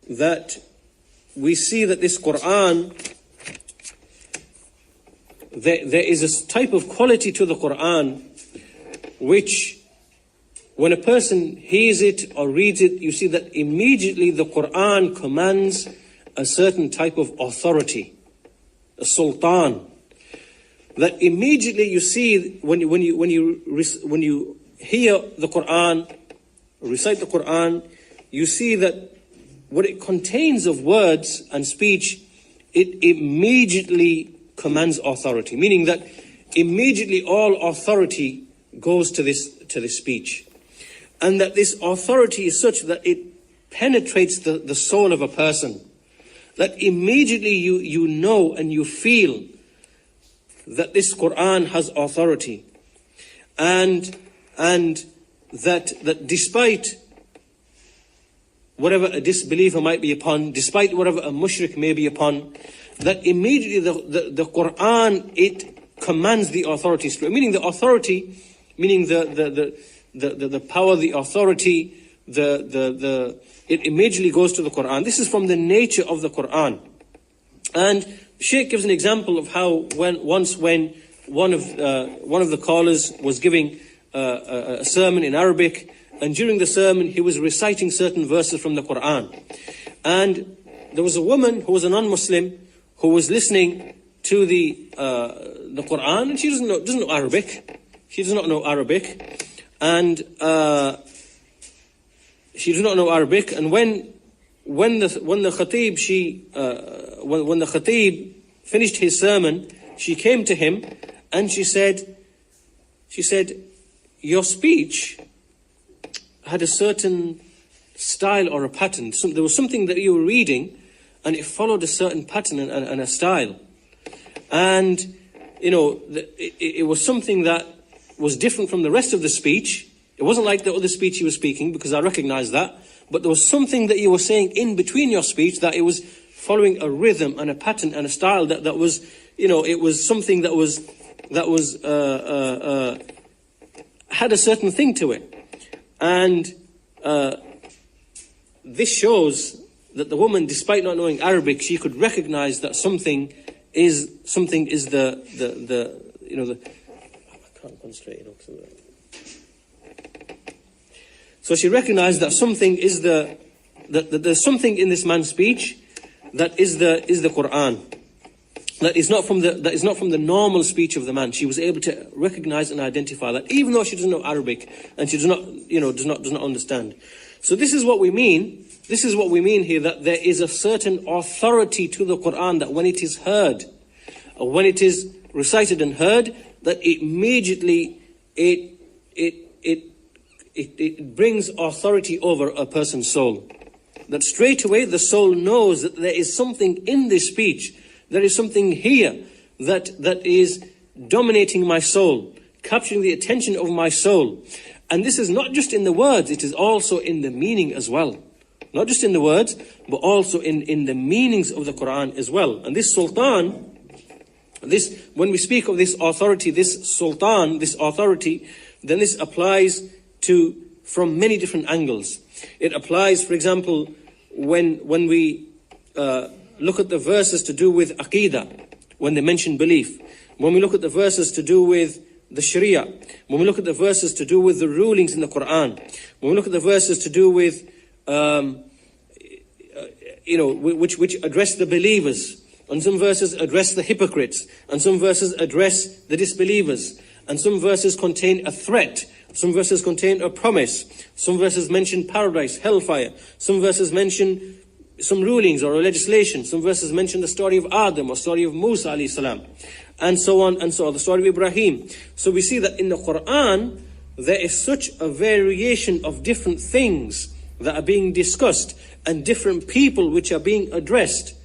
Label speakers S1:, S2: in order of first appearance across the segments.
S1: that we see that this Quran, there is a type of quality to the Quran which, when a person hears it or reads it, you see that immediately the Quran commands a certain type of authority, a sultan. That immediately you see when you hear the Quran, recite the Quran, you see that what it contains of words and speech, it immediately commands authority. Meaning that immediately all authority goes to this speech. And that this authority is such that it penetrates the soul of a person. That immediately you know and you feel that this Quran has authority. And that despite whatever a disbeliever might be upon, despite whatever a mushrik may be upon, that immediately the Quran, it commands the authority. Meaning the authority, meaning the power, the authority, it immediately goes to the Quran. This is from the nature of the Quran. And Shaykh gives an example of how when one of the callers was giving a sermon in Arabic, and during the sermon he was reciting certain verses from the Quran. And there was a woman who was a non-Muslim who was listening to the Quran, and she doesn't know Arabic. She does not know Arabic, and she does not know Arabic. And when the Khatib finished his sermon, she came to him and she said, your speech had a certain style or a pattern. There was something that you were reading and it followed a certain pattern and a style. And, it was something that was different from the rest of the speech. It wasn't like the other speech you were speaking, because I recognized that. But there was something that you were saying in between your speech that it was following a rhythm and a pattern and a style that was, it was something that was had a certain thing to it. And this shows that the woman, despite not knowing Arabic, she could recognize that something is the I can't concentrate enough. So she recognized that something is that there's something in this man's speech that is the Quran. That is not from the normal speech of the man. She was able to recognize and identify that, even though she doesn't know Arabic and she does not understand. So this is what we mean. This is what we mean here, that there is a certain authority to the Quran, that when it is heard, or when it is recited and heard, that immediately it brings authority over a person's soul. That straight away the soul knows that there is something in this speech, there is something here that is dominating my soul, capturing the attention of my soul. And this is not just in the words, it is also in the meaning as well. Not just in the words, but also in the meanings of the Quran as well. And this sultan, when we speak of this authority, this sultan, this authority, then this applies from many different angles. It applies, for example, when we look at the verses to do with Aqidah, when they mention belief. When we look at the verses to do with the Sharia. When we look at the verses to do with the rulings in the Quran. When we look at the verses to do with, which address the believers. And some verses address the hypocrites. And some verses address the disbelievers. And some verses contain a threat. Some verses contain a promise. Some verses mention paradise, hellfire. Some verses mention some rulings or a legislation. Some verses mention the story of Adam or story of Musa alayhi salam. And so on and so on. The story of Ibrahim. So we see that in the Quran, there is such a variation of different things that are being discussed and different people which are being addressed.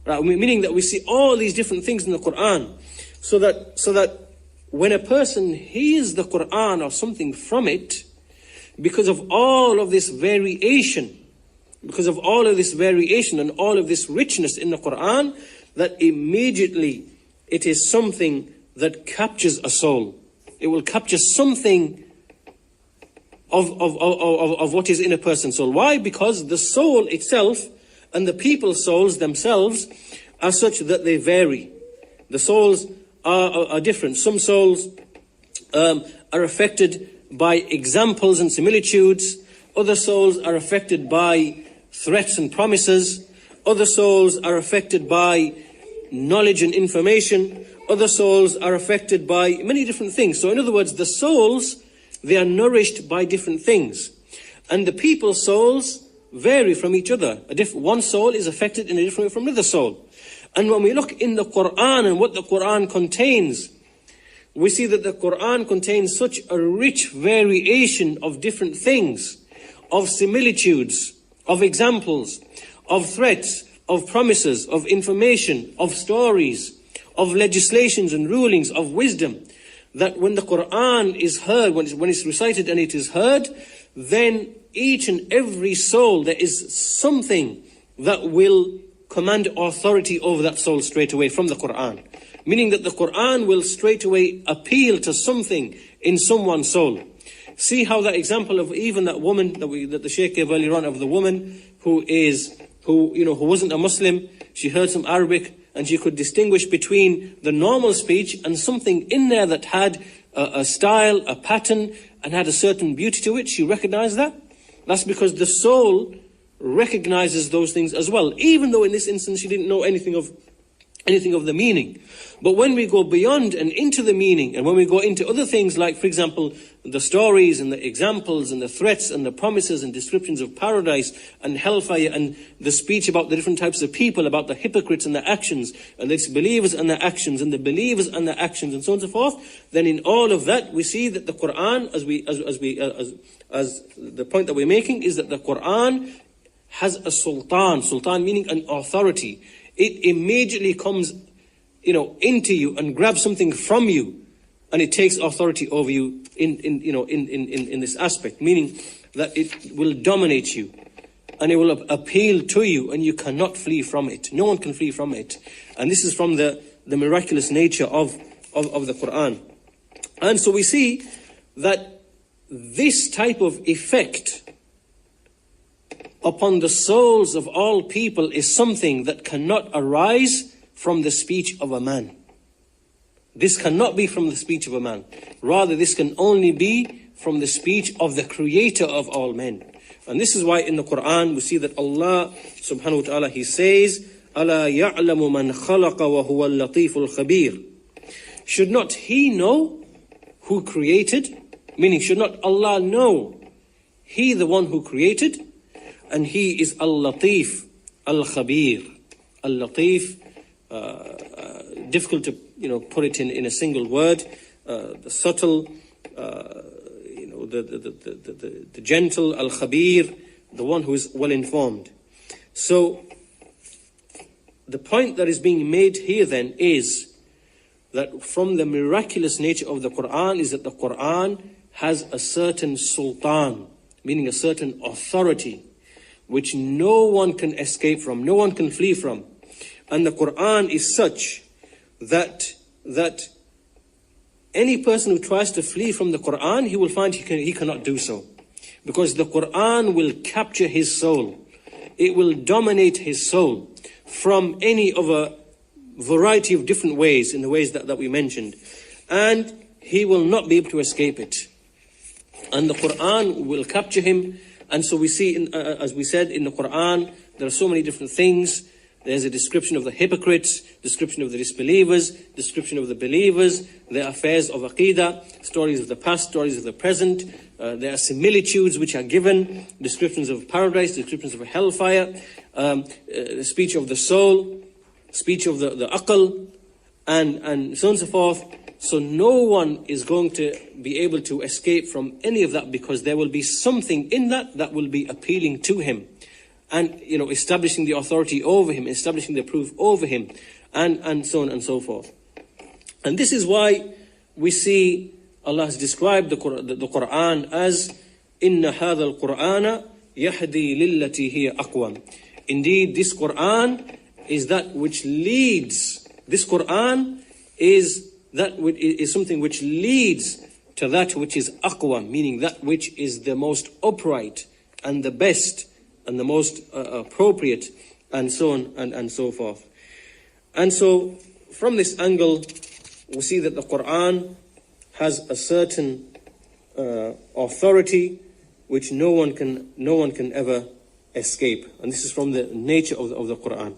S1: Right? Meaning that we see all these different things in the Quran. So that when a person hears the Quran or something from it, because of all of this variation, and all of this richness in the Quran, that immediately it is something that captures a soul. It will capture something of what is in a person's soul. Why? Because the soul itself and the people's souls themselves are such that they vary. The souls are different. Some souls are affected by examples and similitudes. Other souls are affected by threats and promises. Other souls are affected by knowledge and information. Other souls are affected by many different things. So in other words, the souls, they are nourished by different things. And the people's souls vary from each other. One soul is affected in a different way from another soul. And when we look in the Quran and what the Quran contains, we see that the Quran contains such a rich variation of different things, of similitudes, of examples, of threats, of promises, of information, of stories, of legislations and rulings, of wisdom, that when the Quran is heard, when it's recited and it is heard, then each and every soul, there is something that will command authority over that soul straight away from the Quran. Meaning that the Quran will straight away appeal to something in someone's soul. See how that example of even that woman that the Shaykh gave earlier on, of the woman who wasn't a Muslim. She heard some Arabic and she could distinguish between the normal speech and something in there that had a style, a pattern, and had a certain beauty to it. She recognized that. That's because the soul recognizes those things as well, even though in this instance she didn't know anything of the meaning. But when we go beyond and into the meaning, and when we go into other things like, for example, the stories and the examples and the threats and the promises and descriptions of paradise and hellfire and the speech about the different types of people, about the hypocrites and their actions, and the disbelievers and their actions, and the believers and their actions, and so on and so forth, then in all of that we see that the Quran, as the point that we're making, is that the Quran has a sultan meaning an authority. It immediately comes, into you and grabs something from you, and it takes authority over you in this aspect, meaning that it will dominate you, and it will appeal to you, and you cannot flee from it. No one can flee from it, and this is from the miraculous nature of the Quran. And so we see that this type of effect upon the souls of all people is something that cannot arise from the speech of a man. This cannot be from the speech of a man. Rather, this can only be from the speech of the Creator of all men. And this is why in the Quran we see that Allah subhanahu wa ta'ala, He says, أَلَا يَعْلَمُ مَنْ خَلَقَ وَهُوَ اللَّطِيفُ الْخَبِيرُ. Should not He know who created? Meaning, should not Allah know He the one who created? And He is Al-Latif, Al-Khabir. Al-Latif, difficult to put it in a single word. The subtle, the gentle, Al-Khabir, the one who is well informed. So the point that is being made here then is that from the miraculous nature of the Quran is that the Quran has a certain sultan, meaning a certain authority, which no one can escape from, no one can flee from. And the Quran is such that any person who tries to flee from the Quran, he will find he cannot do so. Because the Quran will capture his soul. It will dominate his soul from any of a variety of different ways, in the ways that we mentioned. And he will not be able to escape it. And the Quran will capture him. And so we see, as we said, in the Quran, there are so many different things. There's a description of the hypocrites, description of the disbelievers, description of the believers, the affairs of Aqidah, stories of the past, stories of the present. There are similitudes which are given, descriptions of paradise, descriptions of hellfire, speech of the soul, speech of the aql, and so on and so forth. So no one is going to be able to escape from any of that, because there will be something in that will be appealing to him, and establishing the authority over him, establishing the proof over him, and so on and so forth. And this is why we see Allah has described the Quran as Inna hadha al-Qur'ana yahdi lillati hiya aqwam. Indeed, this Quran is that which leads. This Quran is something which leads to that which is aqwa, meaning that which is the most upright and the best and the most appropriate, and so on and so forth. And so from this angle, we see that the Quran has a certain authority which no one can ever escape. And this is from the nature of the Quran.